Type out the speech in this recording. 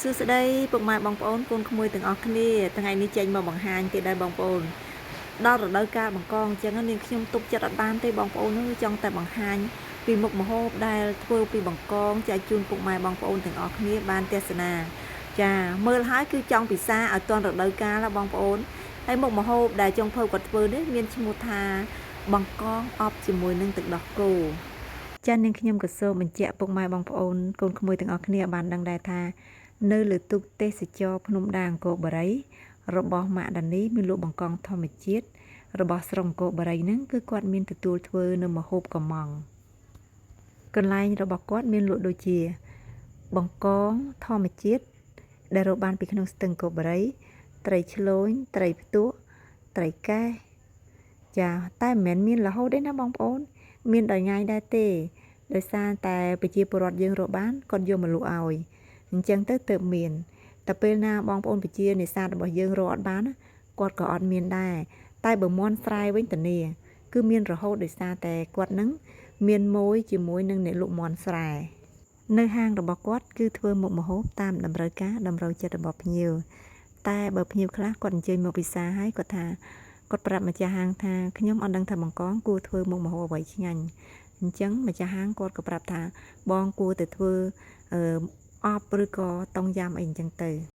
សួស្តីពុកម៉ែបងប្អូនកូនក្មួយទាំងអស់គ្នាថ្ងៃនេះចេញមកបង្ហាញគេដែរបងប្អូនដល់រដូវកាលបង្កងអញ្ចឹងនាងខ្ញុំទុកចិត្តអត់បានទេបងប្អូនចង់តែបង្ហាញពីមុខម្ហូបដែលធ្វើពីបង្កងចែកជូនពុកម៉ែបងប្អូនទាំងអស់គ្នាបានទស្សនាចាមើលហើយគឺចង់ពិសាឲ្យទាន់រដូវកាលបងប្អូនហើយមុខម្ហូបដែលចុងភៅគាត់ធ្វើនេះមានឈ្មោះថាបង្កងអប់ជាមួយនឹងទឹកដោះគោចានាងខ្ញុំក៏សូមបញ្ជាក់ពុកម៉ែបងប្អូនកូនក្មួយទាំងអស់គ្នាបានដឹងដែរថានៅលើទូកទេសចរភ្នំដាអង្គរបូរីរបស់ម៉ាក់ដានីមានលក់បង្កងធម្មជាតិរបស់ស្រុកអង្គរបូរីហ្នឹងគឺគាត់មានទទួលធ្វើនៅម្ហូបកំងកន្លែងរបស់គាត់មានលក់ដូចជាបង្កងធម្មជាតិដែលរកបានពីក្នុងស្ទឹងអង្គរបូរីត្រីឆ្លូញត្រីផ្ទក់ត្រីកែសចាតែមិនមែនមានរហូតទេណាបងប្អូនមានដល់ញ៉ាយដែរទេដោយសារតែប្រជាពលរដ្ឋយើងរកបានគាត់យកមកលក់ឲ្យអញ្ចឹងទៅទើបមានតែពេលណាបងប្អូនប្រជានេសាទរបស់យើងរកអត់បានគាត់ក៏អត់មានដែរតែបើមន់ស្រែវិញតានីគឺមានរហូតដោយសារតែគាត់នឹងមានមួយជាមួយនឹងអ្នកលក់មន់ស្រែនៅហាងរបស់គាត់គឺធ្វើមុខម្ហូបតាមតម្រូវការតម្រូវចិត្តរបស់ភ្ញៀវតែបើភ្ញៀវខ្លះគាត់អញ្ជើញមកពិសាហើយគាត់ថាគាត់ប្រាប់ម្ចាស់ហាងថាខ្ញុំអត់ដឹងថាបង្កងគួរធ្វើមុខម្ហូបអ្វីឆ្ងាញ់អញ្ចឹងម្ចាស់ហាងគាត់ក៏ប្រាប់ថាបងគួរតែធ្វើអប់ឬក៏តុងយ៉ាំអីអញ្ចឹងទៅ